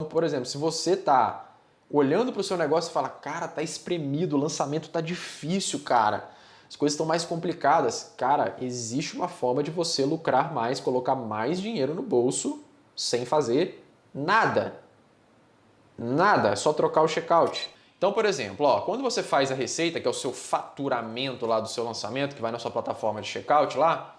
por exemplo, se você está olhando para o seu negócio e fala, cara, tá espremido, o lançamento tá difícil, cara, as coisas estão mais complicadas. Cara, existe uma forma de você lucrar mais, colocar mais dinheiro no bolso sem fazer nada. Nada, é só trocar o checkout. Então, por exemplo, ó, quando você faz a receita, que é o seu faturamento lá do seu lançamento, que vai na sua plataforma de checkout lá,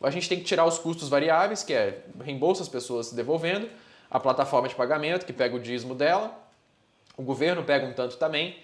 a gente tem que tirar os custos variáveis, que é reembolso as pessoas devolvendo, a plataforma de pagamento, que pega o dízimo dela, o governo pega um tanto também,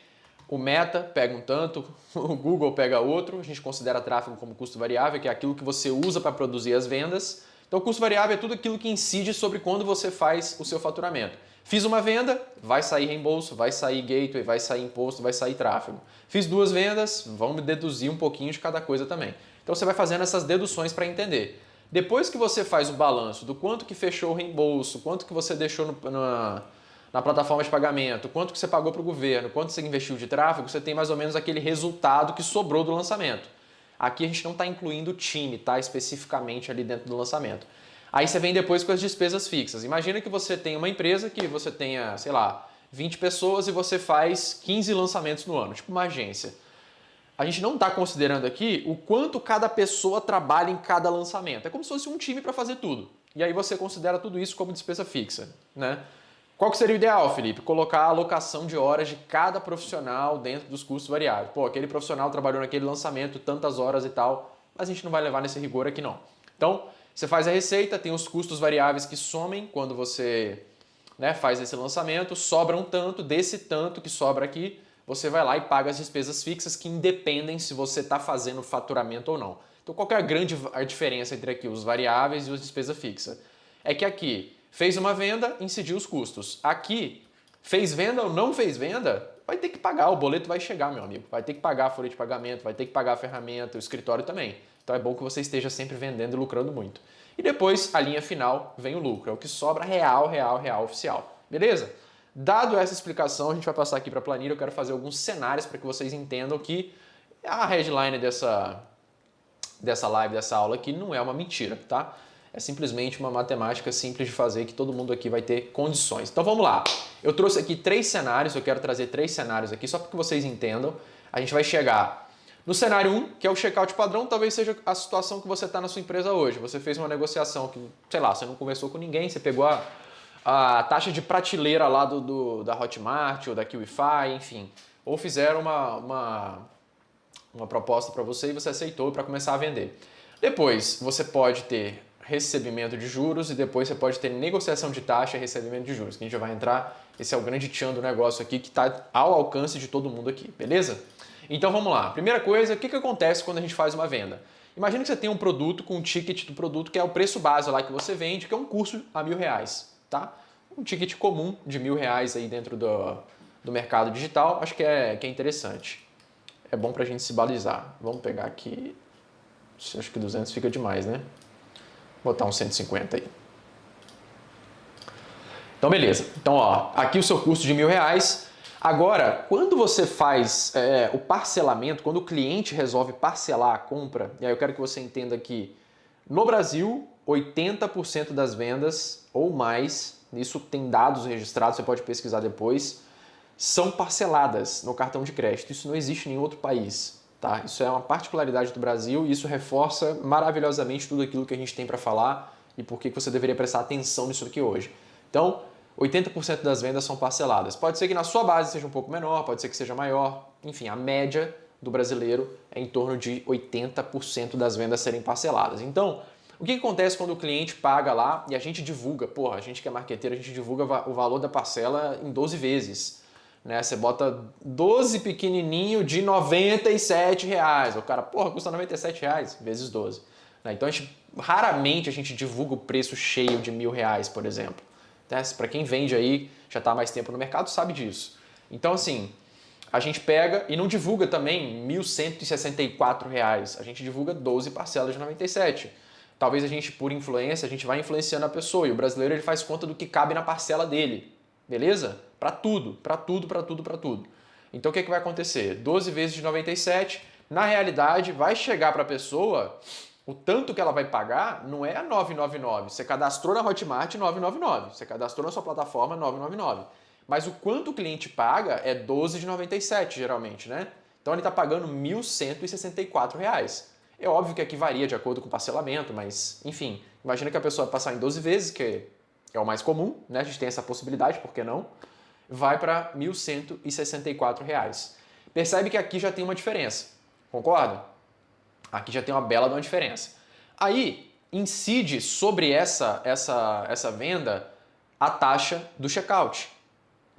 o Meta pega um tanto, o Google pega outro, a gente considera tráfego como custo variável, que é aquilo que você usa para produzir as vendas. Então, o custo variável é tudo aquilo que incide sobre quando você faz o seu faturamento. Fiz uma venda, vai sair reembolso, vai sair gateway, vai sair imposto, vai sair tráfego. Fiz 2 vendas, vamos deduzir um pouquinho de cada coisa também. Então você vai fazendo essas deduções para entender. Depois que você faz o balanço do quanto que fechou o reembolso, quanto que você deixou na plataforma de pagamento, quanto que você pagou para o governo, quanto você investiu de tráfego, você tem mais ou menos aquele resultado que sobrou do lançamento. Aqui a gente não está incluindo o time, tá? Especificamente ali dentro do lançamento. Aí você vem depois com as despesas fixas. Imagina que você tem uma empresa que você tenha, sei lá, 20 pessoas e você faz 15 lançamentos no ano, tipo uma agência. A gente não está considerando aqui o quanto cada pessoa trabalha em cada lançamento. É como se fosse um time para fazer tudo. E aí você considera tudo isso como despesa fixa, né? Qual que seria o ideal, Felipe? Colocar a alocação de horas de cada profissional dentro dos custos variáveis. Pô, aquele profissional trabalhou naquele lançamento tantas horas e tal, mas a gente não vai levar nesse rigor aqui não. Então, você faz a receita, tem os custos variáveis que somem quando você, né, faz esse lançamento, sobra um tanto, desse tanto que sobra aqui, você vai lá e paga as despesas fixas que independem se você está fazendo faturamento ou não. Então, qual que é a diferença entre aqui os variáveis e as despesas fixas? É que aqui fez uma venda, incidiu os custos. Aqui, fez venda ou não fez venda, vai ter que pagar, o boleto vai chegar, meu amigo. Vai ter que pagar a folha de pagamento, vai ter que pagar a ferramenta, o escritório também. Então é bom que você esteja sempre vendendo e lucrando muito. E depois, a linha final, vem o lucro. É o que sobra real, real, real, oficial. Beleza? Dado essa explicação, a gente vai passar aqui para a planilha. Eu quero fazer alguns cenários para que vocês entendam que a headline dessa live, dessa aula aqui, não é uma mentira, tá? É simplesmente uma matemática simples de fazer que todo mundo aqui vai ter condições. Então vamos lá. Eu trouxe aqui 3 cenários, eu quero trazer 3 cenários aqui só para que vocês entendam. A gente vai chegar no cenário 1, que é o checkout padrão, talvez seja a situação que você está na sua empresa hoje. Você fez uma negociação que, sei lá, você não conversou com ninguém, você pegou a taxa de prateleira lá da Hotmart ou da QIFI, enfim. Ou fizeram uma proposta para você e você aceitou para começar a vender. Depois, você pode ter recebimento de juros e depois você pode ter negociação de taxa e recebimento de juros, que a gente já vai entrar. Esse é o grande tchan do negócio aqui, que está ao alcance de todo mundo aqui, beleza? Então vamos lá. Primeira coisa, o que acontece quando a gente faz uma venda? Imagina que você tem um produto com um ticket do produto que é o preço base lá que você vende, que é um curso a R$1.000, tá? Um ticket comum de R$1.000 aí dentro do mercado digital, acho que é interessante. É bom pra gente se balizar. Vamos pegar aqui, acho que 200 fica demais, né? Vou botar uns 150 aí. Então beleza. Então ó, aqui o seu custo de R$1.000. Agora, quando você faz o parcelamento, quando o cliente resolve parcelar a compra, e aí eu quero que você entenda que no Brasil, 80% das vendas ou mais, isso tem dados registrados, você pode pesquisar depois, são parceladas no cartão de crédito. Isso não existe em nenhum outro país, tá? Isso é uma particularidade do Brasil e isso reforça maravilhosamente tudo aquilo que a gente tem para falar e por que você deveria prestar atenção nisso aqui hoje. Então, 80% das vendas são parceladas. Pode ser que na sua base seja um pouco menor, pode ser que seja maior. Enfim, a média do brasileiro é em torno de 80% das vendas serem parceladas. Então, o que acontece quando o cliente paga lá e a gente divulga? Porra, a gente que é marqueteiro, a gente divulga o valor da parcela em 12 vezes. Né? Você bota 12 pequenininho de R$97. O cara, porra, custa R$97 vezes 12. Né? Então, raramente a gente divulga o preço cheio de R$1.000, por exemplo. Para quem vende aí, já está há mais tempo no mercado, sabe disso. Então, assim, a gente pega e não divulga também R$1.164. A gente divulga 12 parcelas de 97. Talvez a gente, por influência, a gente vai influenciando a pessoa. E o brasileiro ele faz conta do que cabe na parcela dele. Beleza? Para tudo, para tudo, para tudo, para tudo. Então, o que vai acontecer? 12 vezes de 97, na realidade, vai chegar para a pessoa O tanto que ela vai pagar não é a 999. Você cadastrou na Hotmart 999. Você cadastrou na sua plataforma 999. Mas o quanto o cliente paga é 12,97 geralmente, né? Então ele está pagando R$ 1.164. É óbvio que aqui varia de acordo com o parcelamento, mas enfim, imagina que a pessoa passar em 12 vezes, que é o mais comum, né? A gente tem essa possibilidade, por que não? Vai para R$ 1.164. Percebe que aqui já tem uma diferença, concorda? Aqui já tem uma bela de uma diferença. Aí incide sobre essa venda a taxa do checkout,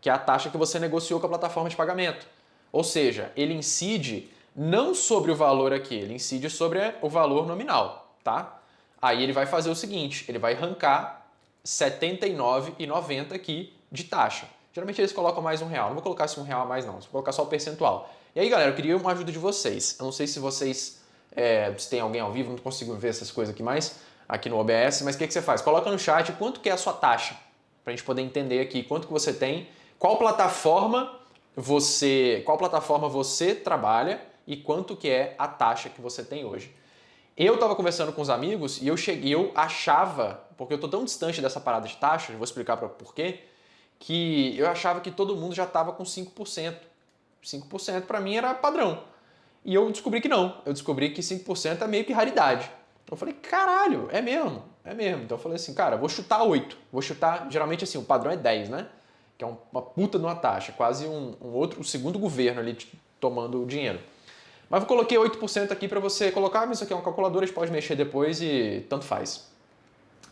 que é a taxa que você negociou com a plataforma de pagamento. Ou seja, ele incide não sobre o valor aqui, ele incide sobre o valor nominal, tá? Aí ele vai fazer o seguinte, ele vai arrancar R$ 79,90 aqui de taxa. Geralmente eles colocam mais R$1. Não vou colocar esse R$1 a mais não, vou colocar só o percentual. E aí, galera, eu queria uma ajuda de vocês. Eu não sei se vocês, se tem alguém ao vivo, não consigo ver essas coisas aqui mais, aqui no OBS, mas o que você faz? Coloca no chat quanto que é a sua taxa, para a gente poder entender aqui quanto que você tem, qual plataforma você trabalha e quanto que é a taxa que você tem hoje. Eu estava conversando com os amigos e eu achava, porque eu estou tão distante dessa parada de taxa, eu vou explicar por quê, que eu achava que todo mundo já estava com 5%. 5% para mim era padrão. E eu descobri que não. Eu descobri que 5% é meio que raridade. Eu falei, caralho, é mesmo, é mesmo. Então eu falei assim, cara, vou chutar 8. Vou chutar, geralmente assim, o padrão é 10, né? Que é uma puta de uma taxa, quase um segundo governo ali tomando o dinheiro. Mas eu coloquei 8% aqui para você colocar, mas isso aqui é uma calculadora, a gente pode mexer depois e tanto faz.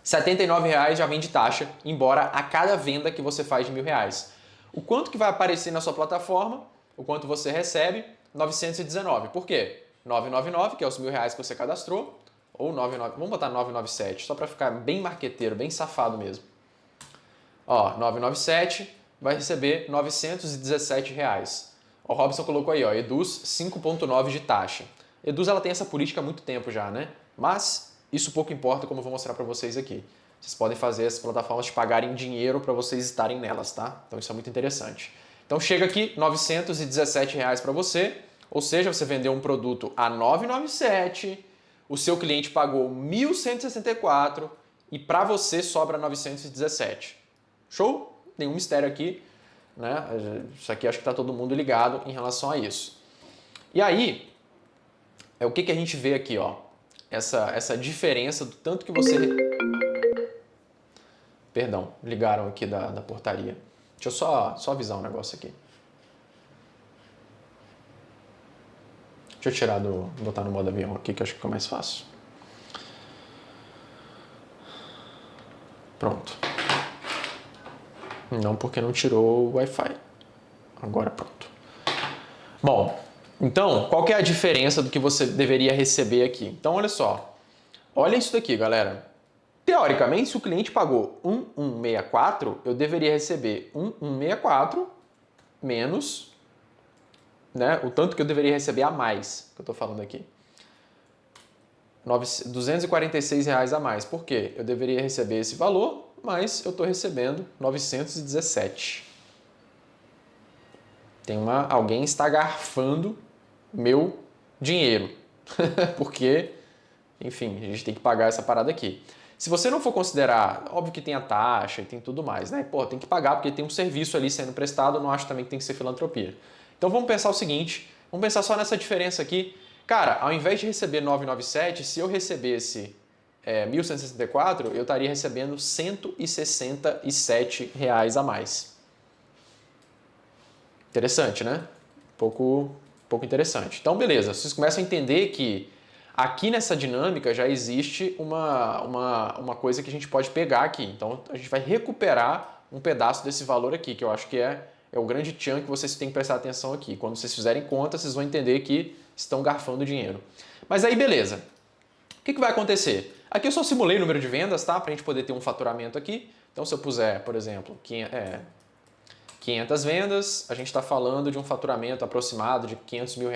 R$ 79,00 já vem de taxa, embora a cada venda que você faz de R$1.000. O quanto que vai aparecer na sua plataforma, o quanto você recebe, 919. Por quê? 999, que é os R$1.000 que você cadastrou, ou 99, vamos botar 997, só para ficar bem marqueteiro, bem safado mesmo. Ó, 997 vai receber R$ 917. O Robson colocou aí, ó, Eduz 5,9 de taxa. Eduz ela tem essa política há muito tempo já, né? Mas isso pouco importa, como eu vou mostrar para vocês aqui. Vocês podem fazer as plataformas te pagarem dinheiro para vocês estarem nelas, tá? Então isso é muito interessante. Então chega aqui R$ 917 para você, ou seja, você vendeu um produto a 997, o seu cliente pagou 1.164 e para você sobra 917. Show? Nenhum mistério aqui, né? Isso aqui acho que está todo mundo ligado em relação a isso. E aí, o que a gente vê aqui, ó? Essa diferença do tanto que você... Perdão, ligaram aqui da portaria. Deixa eu só avisar um negócio aqui. Deixa eu botar no modo avião aqui, que eu acho que fica mais fácil. Pronto. Não, porque não tirou o Wi-Fi. Agora pronto. Bom, então, qual que é a diferença do que você deveria receber aqui? Então, olha só. Olha isso daqui, galera. Teoricamente, se o cliente pagou 1.164, eu deveria receber 1.164 menos, né, o tanto que eu deveria receber a mais, que eu estou falando aqui. R$ 246 a mais. Por quê? Eu deveria receber esse valor, mas eu estou recebendo 917. Alguém está garfando meu dinheiro. Porque, enfim, a gente tem que pagar essa parada aqui. Se você não for considerar, óbvio que tem a taxa e tem tudo mais, né? Pô, tem que pagar porque tem um serviço ali sendo prestado, não acho também que tem que ser filantropia. Então vamos pensar o seguinte, vamos pensar só nessa diferença aqui. Cara, ao invés de receber 997, se eu recebesse 1.164, eu estaria recebendo R$ 167 a mais. Interessante, né? Pouco interessante. Então, beleza. Vocês começam a entender que aqui nessa dinâmica já existe uma coisa que a gente pode pegar aqui. Então, a gente vai recuperar um pedaço desse valor aqui, que eu acho que é o grande chunk que vocês têm que prestar atenção aqui. Quando vocês fizerem conta, vocês vão entender que estão garfando dinheiro. Mas aí, beleza. O que vai acontecer? Aqui eu só simulei o número de vendas, tá? Para a gente poder ter um faturamento aqui. Então, se eu puser, por exemplo, 500 vendas, a gente está falando de um faturamento aproximado de R$500 mil.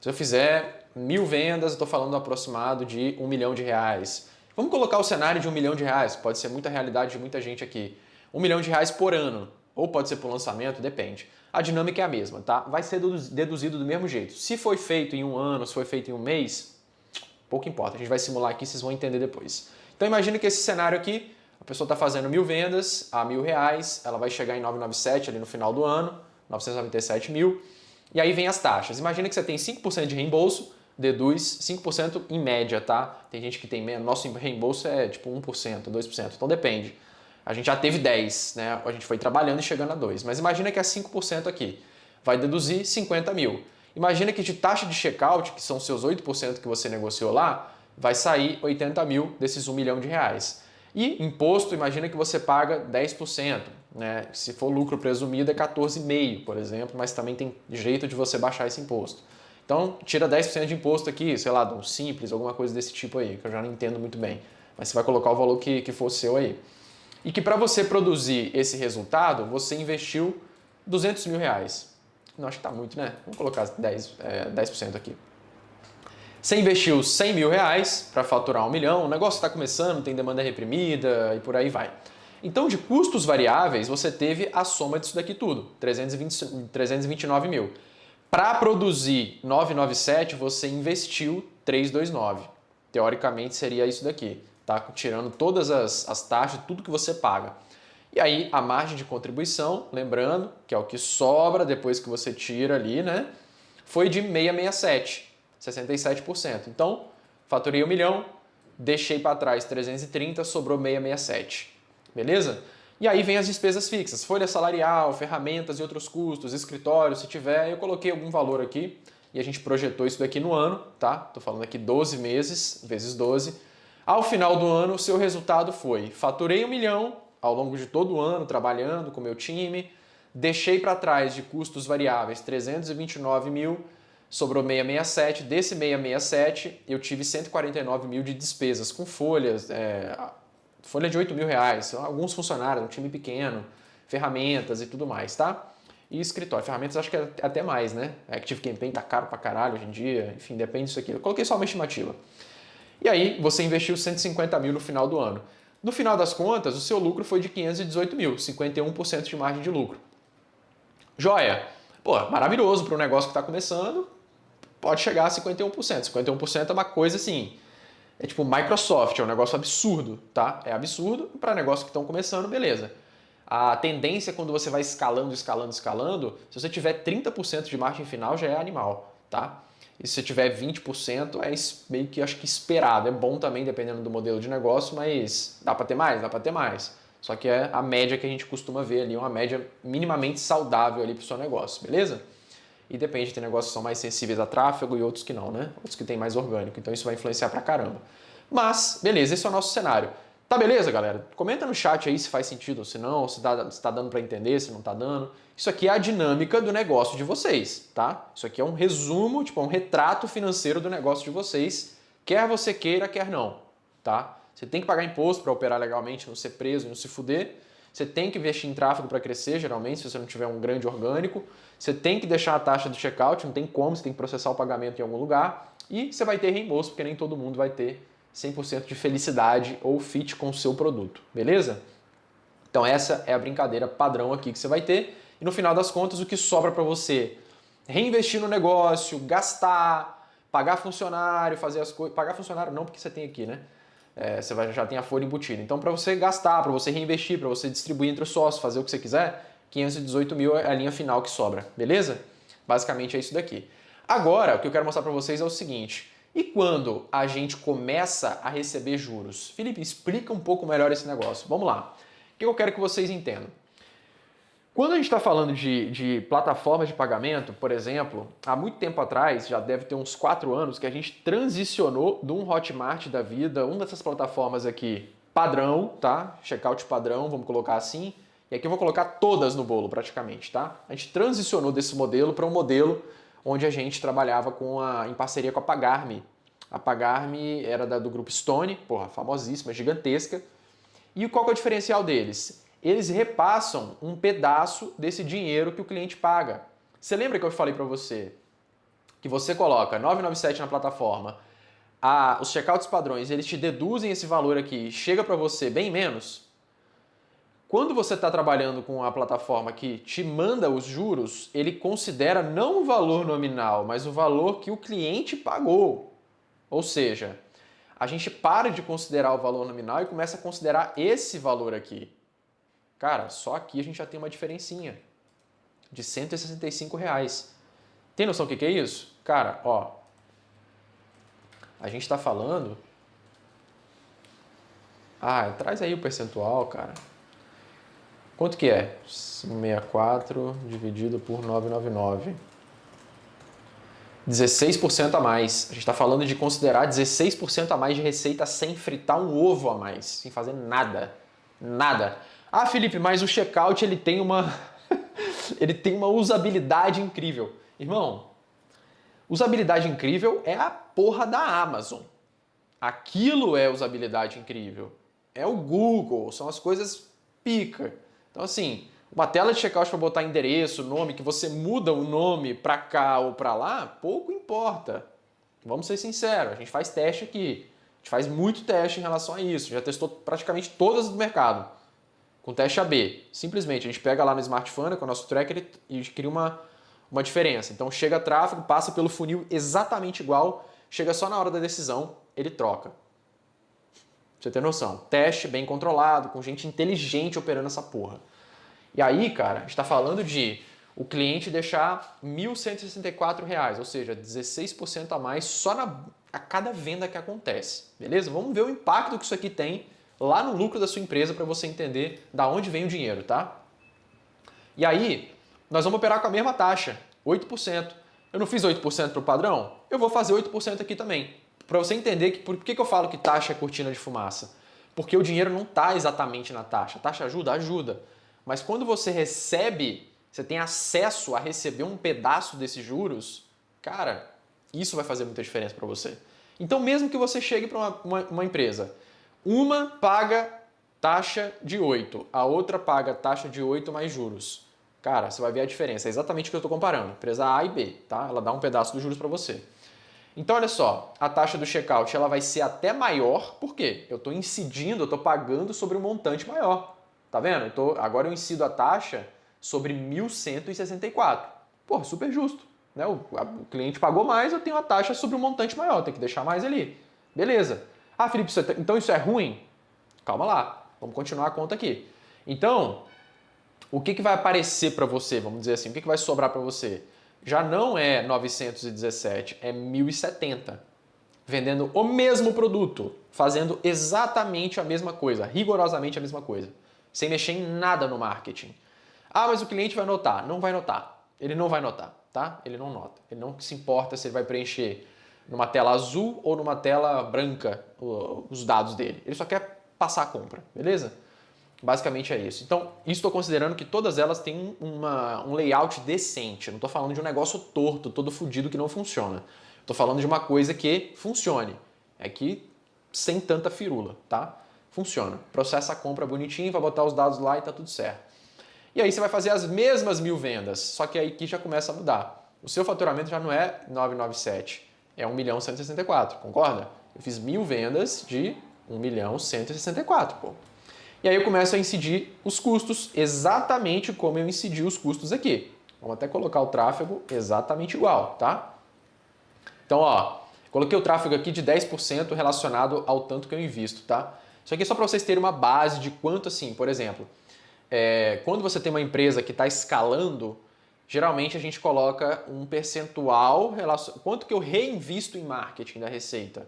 Se eu fizer 1.000 vendas, eu estou falando aproximado de R$1 milhão. Vamos colocar o cenário de R$1 milhão, pode ser muita realidade de muita gente aqui. R$1 milhão por ano, ou pode ser por lançamento, depende. A dinâmica é a mesma, tá? Vai ser deduzido do mesmo jeito. Se foi feito em um ano, se foi feito em um mês, pouco importa. A gente vai simular aqui, vocês vão entender depois. Então imagina que esse cenário aqui, a pessoa está fazendo 1.000 vendas a R$1.000, ela vai chegar em 997 ali no final do ano, 997 mil, e aí vem as taxas. Imagina que você tem 5% de reembolso, deduz 5% em média, tá? Tem gente que tem menos, nosso reembolso é tipo 1%, 2%, então depende. A gente já teve 10, né? A gente foi trabalhando e chegando a 2, mas imagina que é 5% aqui, vai deduzir 50 mil. Imagina que de taxa de checkout, que são seus 8% que você negociou lá, vai sair 80 mil desses R$1 milhão. E imposto, imagina que você paga 10%, né? Se for lucro presumido é 14,5%, por exemplo, mas também tem jeito de você baixar esse imposto. Então, tira 10% de imposto aqui, sei lá, de um simples, alguma coisa desse tipo aí, que eu já não entendo muito bem. Mas você vai colocar o valor que for seu aí. E que para você produzir esse resultado, você investiu R$200 mil. Não, acho que tá muito, né? Vamos colocar 10% aqui. Você investiu R$100 mil para faturar 1 milhão, o negócio está começando, tem demanda reprimida e por aí vai. Então, de custos variáveis, você teve a soma disso daqui tudo, 329 mil. Para produzir 997, você investiu 329. Teoricamente, seria isso daqui, tá? Tirando todas as taxas, tudo que você paga. E aí, a margem de contribuição, lembrando, que é o que sobra depois que você tira ali, né? Foi de 667. 67%. Então, faturei 1 milhão, deixei para trás 330, sobrou 667. Beleza? E aí vem as despesas fixas, folha salarial, ferramentas e outros custos, escritório, se tiver, eu coloquei algum valor aqui e a gente projetou isso daqui no ano, tá? Tô falando aqui 12 meses, vezes 12. Ao final do ano, o seu resultado foi, faturei 1 milhão ao longo de todo o ano, trabalhando com o meu time, deixei para trás de custos variáveis 329 mil, sobrou 667, desse 667 eu tive 149 mil de despesas com folhas, folha de 8 mil reais, alguns funcionários, um time pequeno, ferramentas e tudo mais, tá? E escritório, ferramentas acho que é até mais, né? Active Campaign tá caro pra caralho hoje em dia, enfim, depende disso aqui. Eu coloquei só uma estimativa. E aí você investiu 150 mil no final do ano. No final das contas, o seu lucro foi de 518 mil, 51% de margem de lucro. Joia! Pô, maravilhoso para um negócio que está começando, pode chegar a 51%. 51% é uma coisa assim, é tipo Microsoft, é um negócio absurdo, tá? É absurdo, para negócios que estão começando, beleza. A tendência quando você vai escalando, se você tiver 30% de margem final já é animal, tá? E se você tiver 20% é meio que acho que esperado, é bom também dependendo do modelo de negócio, mas dá para ter mais? Dá para ter mais. Só que é a média que a gente costuma ver ali, uma média minimamente saudável ali para o seu negócio, beleza? E depende, tem negócios que são mais sensíveis a tráfego e outros que não, né? Outros que tem mais orgânico, então isso vai influenciar pra caramba. Mas, beleza, esse é o nosso cenário. Tá beleza, galera? Comenta no chat aí se faz sentido ou se não, se tá dando para entender, se não tá dando. Isso aqui é a dinâmica do negócio de vocês, tá? Isso aqui é um resumo, tipo um retrato financeiro do negócio de vocês, quer você queira, quer não, tá? Você tem que pagar imposto para operar legalmente, não ser preso, não se fuder. Você tem que investir em tráfego para crescer, geralmente, se você não tiver um grande orgânico. Você tem que deixar a taxa do checkout, não tem como, você tem que processar o pagamento em algum lugar. E você vai ter reembolso, porque nem todo mundo vai ter 100% de felicidade ou fit com o seu produto, beleza? Então essa é a brincadeira padrão aqui que você vai ter. E no final das contas, o que sobra para você reinvestir no negócio, gastar, pagar funcionário, fazer as coisas... Pagar funcionário não, porque você tem aqui, né? Você já tem a folha embutida. Então, para você gastar, para você reinvestir, para você distribuir entre os sócios, fazer o que você quiser, 518 mil é a linha final que sobra, beleza? Basicamente é isso daqui. Agora, o que eu quero mostrar para vocês é o seguinte. E quando a gente começa a receber juros? Felipe, explica um pouco melhor esse negócio. Vamos lá. O que eu quero que vocês entendam? Quando a gente está falando de plataformas de pagamento, por exemplo, há muito tempo atrás, já deve ter uns 4 anos, que a gente transicionou de um Hotmart da vida, uma dessas plataformas aqui padrão, tá? Checkout padrão, vamos colocar assim. E aqui eu vou colocar todas no bolo praticamente, tá? A gente transicionou desse modelo para um modelo onde a gente trabalhava em parceria com a Pagar.me. A Pagar.me era do grupo Stone, porra, famosíssima, gigantesca. E qual que é o diferencial deles? Eles repassam um pedaço desse dinheiro que o cliente paga. Você lembra que eu falei para você que você coloca 997 na plataforma, os checkouts padrões, eles te deduzem esse valor aqui, chega para você bem menos? Quando você está trabalhando com a plataforma que te manda os juros, ele considera não o valor nominal, mas o valor que o cliente pagou. Ou seja, a gente para de considerar o valor nominal e começa a considerar esse valor aqui. Cara, só aqui a gente já tem uma diferencinha de R$ 165. Tem noção do que é isso? Cara, ó, a gente está falando... traz aí o percentual, cara. Quanto que é? 64 dividido por 999. 16% a mais. A gente está falando de considerar 16% a mais de receita sem fritar um ovo a mais, sem fazer nada. Nada. Ah, Felipe, mas o checkout ele tem uma ele tem uma usabilidade incrível. Irmão, usabilidade incrível é a porra da Amazon. Aquilo é usabilidade incrível. É o Google, são as coisas pica. Então assim, uma tela de checkout para botar endereço, nome, que você muda o nome para cá ou para lá, pouco importa. Vamos ser sinceros, a gente faz teste aqui. A gente faz muito teste em relação a isso. Já testou praticamente todas do mercado. Com teste AB. Simplesmente, a gente pega lá no smartphone, com o nosso tracker e cria uma diferença. Então chega tráfego, passa pelo funil exatamente igual, chega só na hora da decisão, ele troca. Pra você ter noção. Teste bem controlado, com gente inteligente operando essa porra. E aí, cara, a gente está falando de o cliente deixar R$ 1.164, ou seja, 16% a mais só a cada venda que acontece. Beleza? Vamos ver o impacto que isso aqui tem lá no lucro da sua empresa para você entender da onde vem o dinheiro, tá? E aí, nós vamos operar com a mesma taxa, 8%. Eu não fiz 8% para o padrão? Eu vou fazer 8% aqui também. Para você entender por que eu falo que taxa é cortina de fumaça. Porque o dinheiro não está exatamente na taxa. A taxa ajuda? Ajuda. Mas quando você recebe, você tem acesso a receber um pedaço desses juros, cara, isso vai fazer muita diferença para você. Então, mesmo que você chegue para uma empresa, uma paga taxa de 8, a outra paga taxa de 8 mais juros. Cara, você vai ver a diferença. É exatamente o que eu estou comparando. Empresa A e B, tá? Ela dá um pedaço dos juros para você. Então, olha só, a taxa do checkout ela vai ser até maior, por quê? Eu estou incidindo, eu estou pagando sobre um montante maior. Tá vendo? Agora eu incido a taxa sobre 1.164. Pô, super justo. Né? O cliente pagou mais, eu tenho a taxa sobre um montante maior, tem que deixar mais ali. Beleza. Ah, Felipe, então isso é ruim? Calma lá, vamos continuar a conta aqui. Então, o que vai aparecer para você, vamos dizer assim, o que vai sobrar para você? Já não é 917, é 1.070. Vendendo o mesmo produto, fazendo exatamente a mesma coisa, rigorosamente a mesma coisa. Sem mexer em nada no marketing. Ah, mas o cliente vai notar. Não vai notar. Ele não vai notar, tá? Ele não nota. Ele não se importa se ele vai preencher numa tela azul ou numa tela branca os dados dele. Ele só quer passar a compra, beleza? Basicamente é isso. Então, isso estou considerando que todas elas têm um layout decente. Eu não estou falando de um negócio torto, todo fodido que não funciona. Estou falando de uma coisa que funcione. É que sem tanta firula, tá? Funciona. Processa a compra bonitinho, vai botar os dados lá e tá tudo certo. E aí você vai fazer as mesmas 1.000 vendas, só que aí que já começa a mudar. O seu faturamento já não é 997, é 1.164, concorda? Eu fiz 1.000 vendas de 1.164, pô. E aí eu começo a incidir os custos exatamente como eu incidi os custos aqui. Vamos até colocar o tráfego exatamente igual, tá? Então, ó, coloquei o tráfego aqui de 10% relacionado ao tanto que eu invisto, tá? Isso aqui é só para vocês terem uma base de quanto, assim, por exemplo, quando você tem uma empresa que está escalando, geralmente a gente coloca um percentual, quanto que eu reinvisto em marketing da receita.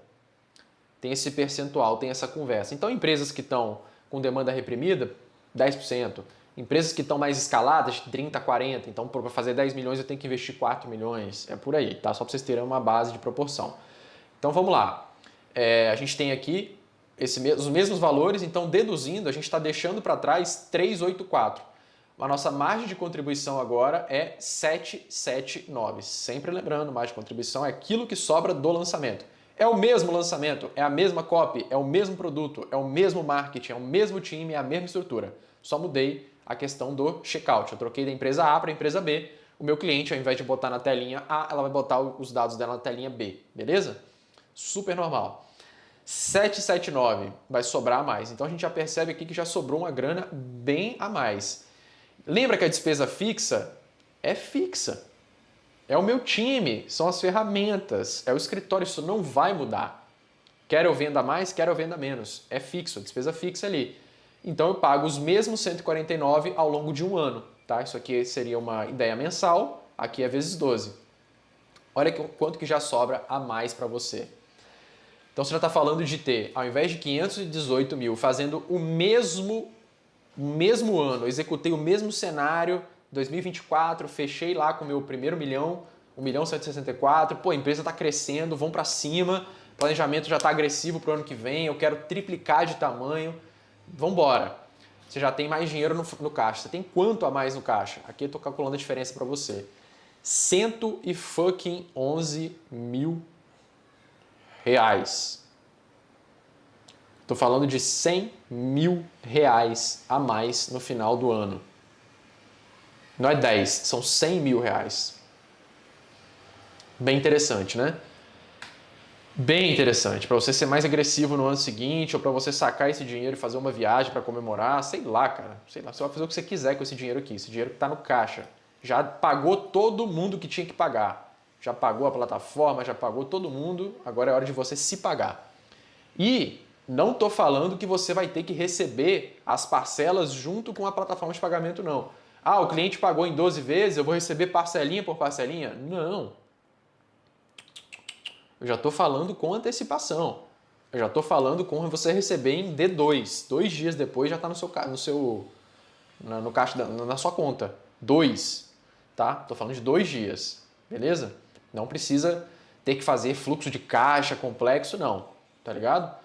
Tem esse percentual, tem essa conversa. Então, empresas que estão com demanda reprimida, 10%. Empresas que estão mais escaladas, 30%, 40%. Então, para fazer 10 milhões, eu tenho que investir 4 milhões. É por aí, tá? Só para vocês terem uma base de proporção. Então, vamos lá. A gente tem aqui os mesmos valores, então deduzindo, a gente está deixando para trás 384. A nossa margem de contribuição agora é 779. Sempre lembrando, margem de contribuição é aquilo que sobra do lançamento. É o mesmo lançamento, é a mesma copy, é o mesmo produto, é o mesmo marketing, é o mesmo time, é a mesma estrutura. Só mudei a questão do checkout. Eu troquei da empresa A para a empresa B. O meu cliente, ao invés de botar na telinha A, ela vai botar os dados dela na telinha B. Beleza? Super normal. 779 vai sobrar a mais. Então a gente já percebe aqui que já sobrou uma grana bem a mais. Lembra que a despesa fixa é fixa. É o meu time, são as ferramentas, é o escritório, isso não vai mudar. Quer eu venda mais, quer eu venda menos. É fixo, a despesa fixa ali. Então eu pago os mesmos 149 ao longo de um ano. Tá? Isso aqui seria uma ideia mensal, aqui é vezes 12. Olha quanto que já sobra a mais para você. Então você já está falando de ter, ao invés de 518 mil, fazendo o mesmo ano, executei o mesmo cenário, 2024, fechei lá com o meu primeiro milhão, 1.164.000, pô, a empresa está crescendo, vão para cima, planejamento já está agressivo para o ano que vem, eu quero triplicar de tamanho, vamos embora. Você já tem mais dinheiro no caixa. Você tem quanto a mais no caixa? Aqui eu estou calculando a diferença para você. 111 mil reais. Estou falando de 100 mil reais a mais no final do ano. Não é 10, são 100 mil reais. Bem interessante, né? Bem interessante. Para você ser mais agressivo no ano seguinte ou para você sacar esse dinheiro e fazer uma viagem para comemorar, sei lá, cara. Sei lá, você vai fazer o que você quiser com esse dinheiro aqui. Esse dinheiro que está no caixa. Já pagou todo mundo que tinha que pagar. Já pagou a plataforma, já pagou todo mundo. Agora é hora de você se pagar. E não estou falando que você vai ter que receber as parcelas junto com a plataforma de pagamento, não. Ah, o cliente pagou em 12 vezes, eu vou receber parcelinha por parcelinha? Não. Eu já estou falando com antecipação. Eu já estou falando com você receber em D2. 2 dias depois já está no caixa na sua conta. 2, tá? Estou falando de 2 dias, beleza? Não precisa ter que fazer fluxo de caixa complexo, não, tá ligado?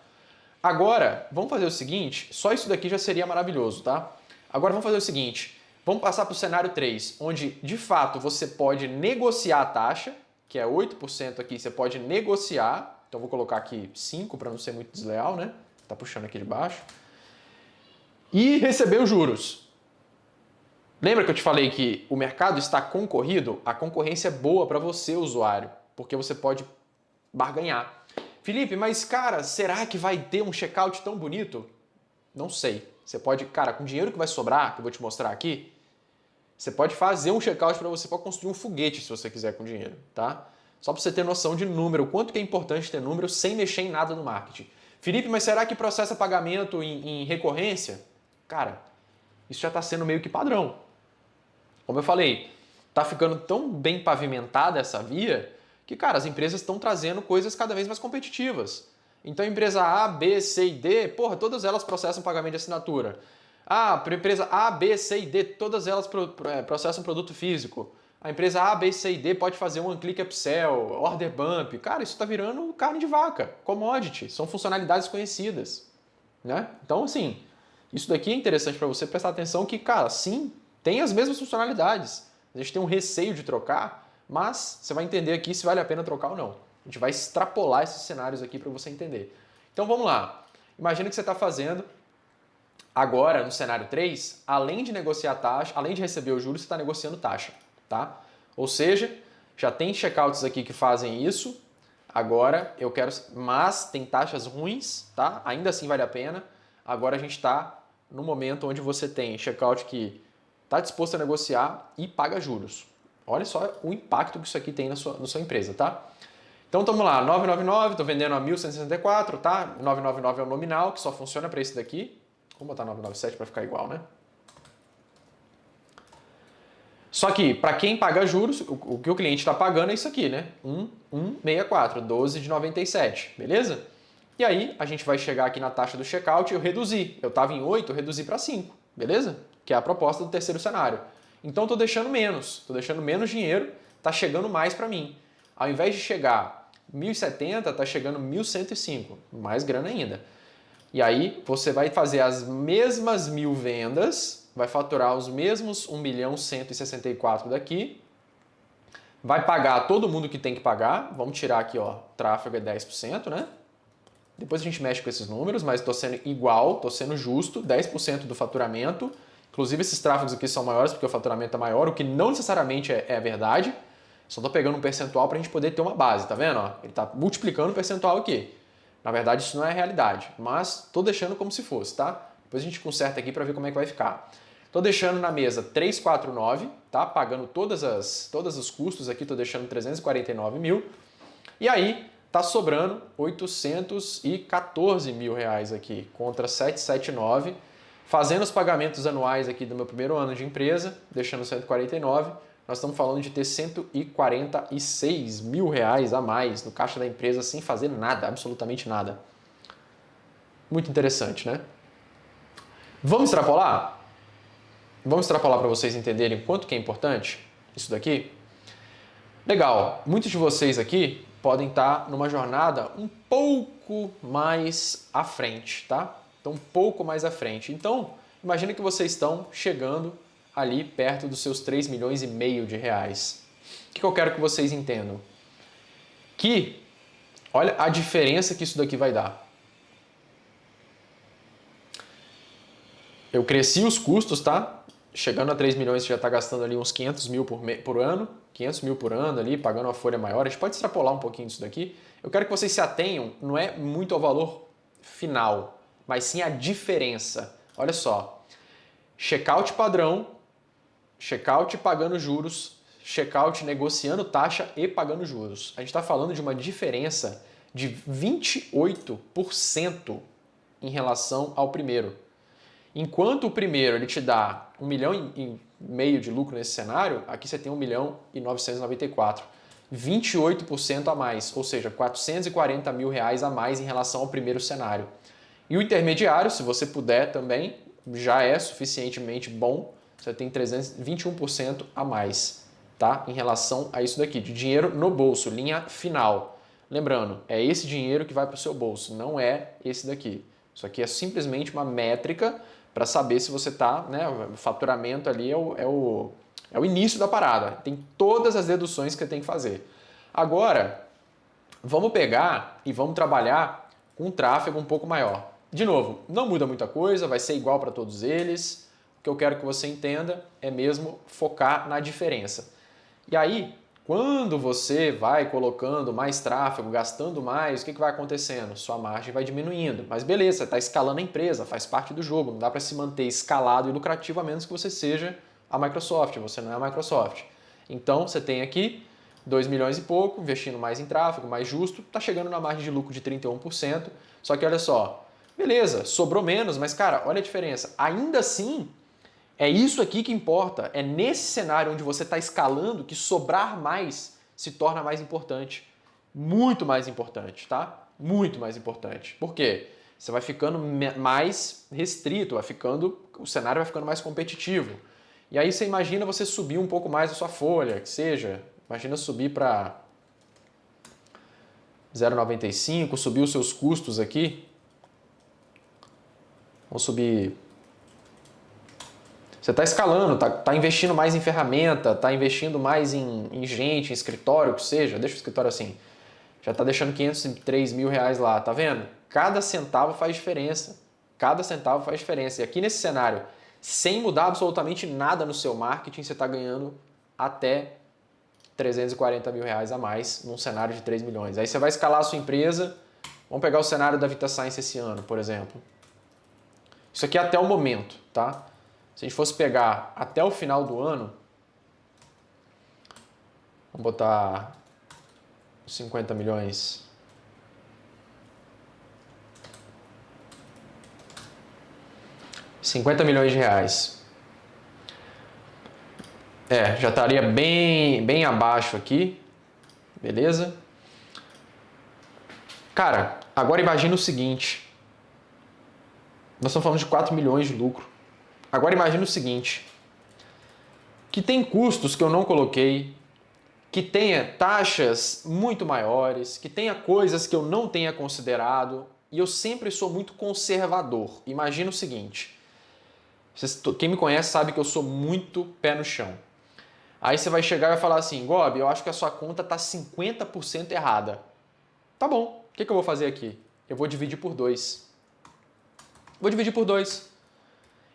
Agora, vamos fazer o seguinte, só isso daqui já seria maravilhoso, tá? Agora vamos fazer o seguinte, vamos passar para o cenário 3, onde de fato você pode negociar a taxa, que é 8% aqui, você pode negociar, então vou colocar aqui 5 para não ser muito desleal, né? Tá puxando aqui de baixo. E receber os juros. Lembra que eu te falei que o mercado está concorrido? A concorrência é boa para você, usuário, porque você pode barganhar. Felipe, mas cara, será que vai ter um checkout tão bonito? Não sei. Você pode, cara, com o dinheiro que vai sobrar, que eu vou te mostrar aqui, você pode fazer um checkout para você, pode construir um foguete se você quiser com dinheiro, tá? Só para você ter noção de número, o quanto que é importante ter número sem mexer em nada no marketing. Felipe, mas será que processa pagamento em recorrência? Cara, isso já está sendo meio que padrão. Como eu falei, está ficando tão bem pavimentada essa via que, cara, as empresas estão trazendo coisas cada vez mais competitivas. Então, a empresa A, B, C e D, porra, todas elas processam pagamento de assinatura. A empresa A, B, C e D, todas elas processam produto físico. A empresa A, B, C e D pode fazer um one-click upsell, order bump. Cara, isso está virando carne de vaca, commodity, são funcionalidades conhecidas, né? Então, assim, isso daqui é interessante para você prestar atenção que, cara, sim, tem as mesmas funcionalidades. A gente tem um receio de trocar, mas você vai entender aqui se vale a pena trocar ou não. A gente vai extrapolar esses cenários aqui para você entender. Então vamos lá. Imagina que você está fazendo agora no cenário 3, além de negociar taxa, além de receber o juros, você está negociando taxa, tá? Ou seja, já tem checkouts aqui que fazem isso. Agora eu quero, mas tem taxas ruins, tá? Ainda assim vale a pena. Agora a gente está no momento onde você tem checkout que está disposto a negociar e paga juros. Olha só o impacto que isso aqui tem na sua empresa, tá? Então, estamos lá, 999, estou vendendo a 1.164, tá? 999 é o nominal, que só funciona para esse daqui. Vamos botar 997 para ficar igual, né? Só que, para quem paga juros, o que o cliente está pagando é isso aqui, né? 1.164, 12 de 97, beleza? E aí, a gente vai chegar aqui na taxa do checkout e eu reduzi. Eu estava em 8, eu reduzi para 5, beleza? Que é a proposta do terceiro cenário. Então, estou deixando menos dinheiro, está chegando mais para mim. Ao invés de chegar 1.070, está chegando 1.105, mais grana ainda. E aí, você vai fazer as mesmas 1.000 vendas, vai faturar os mesmos 1.164 daqui, vai pagar todo mundo que tem que pagar, vamos tirar aqui, ó, tráfego é 10%, né? Depois a gente mexe com esses números, mas estou sendo igual, estou sendo justo, 10% do faturamento. Inclusive esses tráfegos aqui são maiores porque o faturamento é maior, o que não necessariamente é verdade. Só estou pegando um percentual para a gente poder ter uma base, tá vendo? Ó, ele está multiplicando o percentual aqui. Na verdade isso não é a realidade, mas estou deixando como se fosse, tá? Depois a gente conserta aqui para ver como é que vai ficar. Estou deixando na mesa 349, tá? Pagando todos os custos aqui, estou deixando 349 mil. E aí, tá sobrando 814 mil reais aqui, contra 779. Fazendo os pagamentos anuais aqui do meu primeiro ano de empresa, deixando 149, nós estamos falando de ter 146 mil reais a mais no caixa da empresa sem fazer nada, absolutamente nada. Muito interessante, né? Vamos extrapolar? Vamos extrapolar para vocês entenderem quanto que é importante isso daqui? Legal, muitos de vocês aqui podem estar numa jornada um pouco mais à frente, tá? Então, um pouco mais à frente. Então, imagina que vocês estão chegando ali perto dos seus 3 milhões e meio de reais. O que eu quero que vocês entendam? Que, olha a diferença que isso daqui vai dar. Eu cresci os custos, tá? Chegando a 3 milhões, você já está gastando ali uns 500 mil por ano, 500 mil por ano ali, pagando uma folha maior. A gente pode extrapolar um pouquinho disso daqui. Eu quero que vocês se atenham, não é muito ao valor final, mas sim a diferença. Olha só, checkout padrão, checkout pagando juros, checkout negociando taxa e pagando juros. A gente está falando de uma diferença de 28% em relação ao primeiro. Enquanto o primeiro ele te dá 1,5 milhão de lucro nesse cenário, aqui você tem 1.994.000. 28% a mais, ou seja, 440 mil reais a mais em relação ao primeiro cenário. E o intermediário, se você puder também, já é suficientemente bom, você tem 321% a mais, tá? Em relação a isso daqui, de dinheiro no bolso, linha final. Lembrando, é esse dinheiro que vai para o seu bolso, não é esse daqui. Isso aqui é simplesmente uma métrica para saber se você está, né? O faturamento ali é o início da parada. Tem todas as deduções que você tem que fazer. Agora, vamos pegar e vamos trabalhar com um tráfego um pouco maior. De novo, não muda muita coisa, vai ser igual para todos eles. O que eu quero que você entenda é mesmo focar na diferença. E aí, quando você vai colocando mais tráfego, gastando mais, o que vai acontecendo? Sua margem vai diminuindo. Mas beleza, você está escalando a empresa, faz parte do jogo. Não dá para se manter escalado e lucrativo a menos que você seja a Microsoft. Você não é a Microsoft. Então, você tem aqui 2 milhões e pouco, investindo mais em tráfego, mais justo, está chegando na margem de lucro de 31%. Só que olha só, beleza, sobrou menos, mas cara, olha a diferença. Ainda assim, é isso aqui que importa, é nesse cenário onde você está escalando que sobrar mais se torna mais importante. Muito mais importante, tá? Muito mais importante. Por quê? Você vai ficando mais restrito, o cenário vai ficando mais competitivo. E aí você imagina você subir um pouco mais a sua folha, que seja, imagina subir para 0,95, subir os seus custos aqui. Vamos subir. Você está escalando, tá investindo mais em ferramenta, está investindo mais em gente, em escritório, que seja, deixa o escritório assim. Já está deixando 503 mil reais lá, tá vendo? Cada centavo faz diferença. Cada centavo faz diferença. E aqui nesse cenário, sem mudar absolutamente nada no seu marketing, você está ganhando até 340 mil reais a mais num cenário de 3 milhões. Aí você vai escalar a sua empresa, vamos pegar o cenário da VitaScience esse ano, por exemplo. Isso aqui é até o momento, tá? Se a gente fosse pegar até o final do ano, vamos botar 50 milhões. R$50 milhões. Já estaria bem abaixo aqui, beleza? Cara, agora imagina o seguinte. Nós estamos falando de 4 milhões de lucro. Agora imagina o seguinte, que tem custos que eu não coloquei, que tenha taxas muito maiores, que tenha coisas que eu não tenha considerado, e eu sempre sou muito conservador. Imagina o seguinte, quem me conhece sabe que eu sou muito pé no chão. Aí você vai chegar e vai falar assim, Gob, eu acho que a sua conta está 50% errada. Tá bom, o que eu vou fazer aqui? Eu vou dividir por 2. Vou dividir por 2.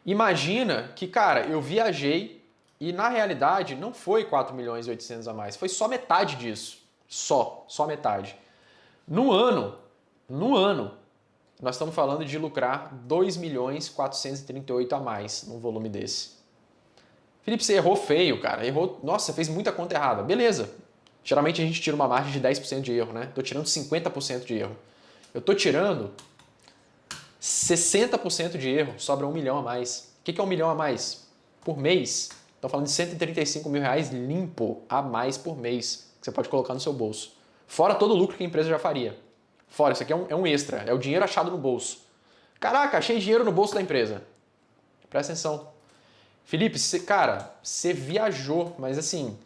Imagina que, cara, eu viajei e na realidade não foi 4 milhões e 800 a mais, foi só metade disso. Só metade. No ano, nós estamos falando de lucrar 2 milhões 438 a mais num volume desse. Felipe, você errou feio, cara. Errou. Nossa, você fez muita conta errada. Beleza. Geralmente a gente tira uma margem de 10% de erro, né? Tô tirando 50% de erro. Eu tô tirando 60% de erro, sobra 1 milhão a mais. O que é 1 milhão a mais? Por mês. Estão falando de 135 mil reais limpo a mais por mês que você pode colocar no seu bolso. Fora todo o lucro que a empresa já faria. Fora, isso aqui é um extra, é o dinheiro achado no bolso. Caraca, achei dinheiro no bolso da empresa. Presta atenção. Felipe, você viajou, mas assim,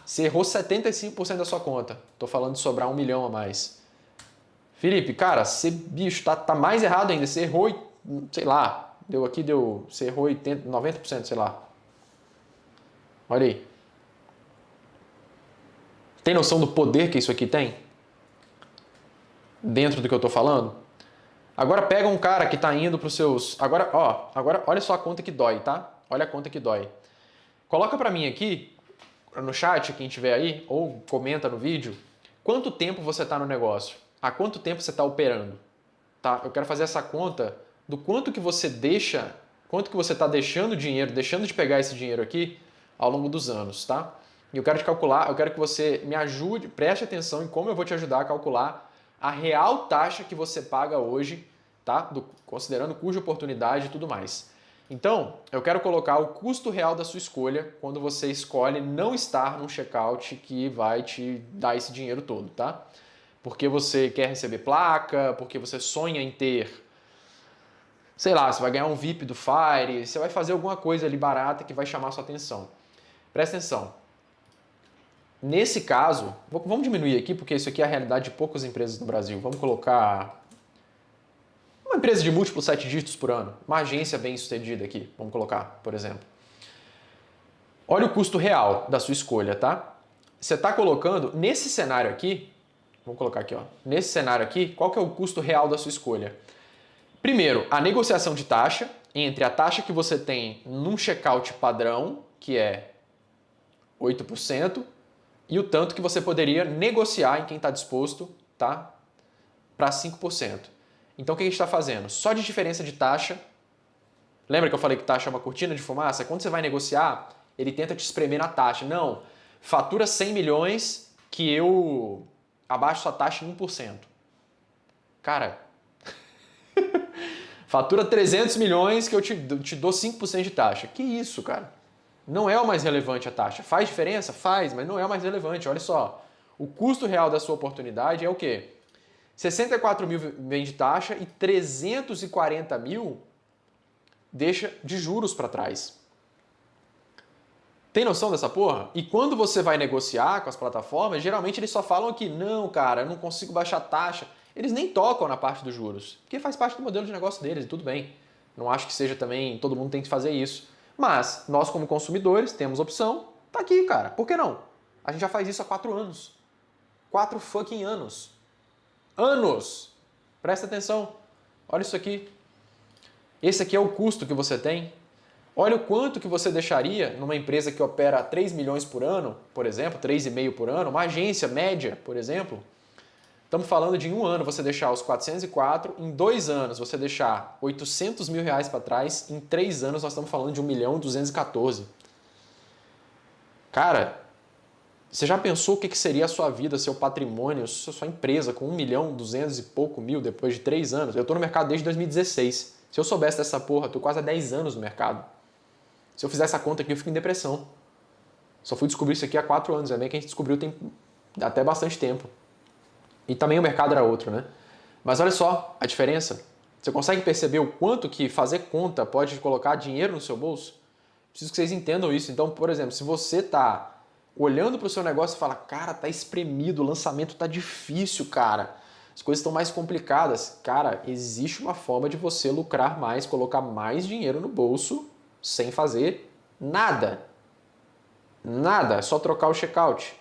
você errou 75% da sua conta. Tô falando de sobrar 1 milhão a mais. Felipe, cara, você, bicho, tá mais errado ainda. Você errou, sei lá, você errou 80, 90%, sei lá. Olha aí. Tem noção do poder que isso aqui tem? Dentro do que eu tô falando? Agora pega um cara que tá indo pros seus... Agora olha só a conta que dói, tá? Olha a conta que dói. Coloca pra mim aqui, no chat, quem tiver aí, ou comenta no vídeo, quanto tempo você tá no negócio? Há quanto tempo você tá operando? Tá? Eu quero fazer essa conta do quanto que você deixa, quanto que você tá deixando dinheiro, deixando de pegar esse dinheiro aqui ao longo dos anos, tá? E eu quero te calcular, eu quero que você me ajude, preste atenção em como eu vou te ajudar a calcular a real taxa que você paga hoje, tá? Considerando cuja oportunidade e tudo mais. Então, eu quero colocar o custo real da sua escolha quando você escolhe não estar num checkout que vai te dar esse dinheiro todo, tá? Porque você quer receber placa, porque você sonha em ter, sei lá, você vai ganhar um VIP do Fire, você vai fazer alguma coisa ali barata que vai chamar a sua atenção. Presta atenção. Nesse caso, vamos diminuir aqui, porque isso aqui é a realidade de poucas empresas no Brasil. Vamos colocar uma empresa de múltiplos 7 dígitos por ano, uma agência bem sucedida aqui, vamos colocar, por exemplo. Olha o custo real da sua escolha, tá? Você está colocando, nesse cenário aqui, vamos colocar aqui, ó, nesse cenário aqui, qual que é o custo real da sua escolha? Primeiro, a negociação de taxa, entre a taxa que você tem num checkout padrão, que é 8%, e o tanto que você poderia negociar em quem está disposto, tá? Para 5%. Então o que a gente está fazendo? Só de diferença de taxa. Lembra que eu falei que taxa é uma cortina de fumaça? Quando você vai negociar, ele tenta te espremer na taxa. Não, fatura 100 milhões que eu abaixo sua taxa em 1%. Cara, fatura 300 milhões que eu te dou 5% de taxa. Que isso, cara? Não é o mais relevante a taxa. Faz diferença? Faz, mas não é o mais relevante. Olha só, o custo real da sua oportunidade é o quê? 64 mil vem de taxa e 340 mil deixa de juros para trás. Tem noção dessa porra? E quando você vai negociar com as plataformas, geralmente eles só falam aqui, não, cara, eu não consigo baixar taxa. Eles nem tocam na parte dos juros, porque faz parte do modelo de negócio deles e tudo bem. Não acho que seja também, todo mundo tem que fazer isso. Mas nós, como consumidores, temos opção. Tá aqui, cara. Por que não? A gente já faz isso há 4 anos. 4 fucking anos. Anos! Presta atenção. Olha isso aqui. Esse aqui é o custo que você tem. Olha o quanto que você deixaria numa empresa que opera 3 milhões por ano, por exemplo, 3,5 por ano, uma agência média, por exemplo. Estamos falando de em um ano você deixar os 404, em 2 anos você deixar 800 mil reais para trás, em 3 anos nós estamos falando de 1.214.000. Cara, você já pensou o que seria a sua vida, seu patrimônio, sua empresa com 1.200 e pouco mil depois de 3 anos? Eu estou no mercado desde 2016. Se eu soubesse dessa porra, eu estou quase há 10 anos no mercado. Se eu fizer essa conta aqui, eu fico em depressão. Só fui descobrir isso aqui há 4 anos, é bem que a gente descobriu tem até bastante tempo. E também o mercado era outro, né? Mas olha só a diferença. Você consegue perceber o quanto que fazer conta pode colocar dinheiro no seu bolso? Preciso que vocês entendam isso. Então, por exemplo, se você está olhando para o seu negócio e fala, cara, tá espremido, o lançamento tá difícil, cara. As coisas estão mais complicadas. Cara, existe uma forma de você lucrar mais, colocar mais dinheiro no bolso sem fazer nada. Nada, é só trocar o checkout.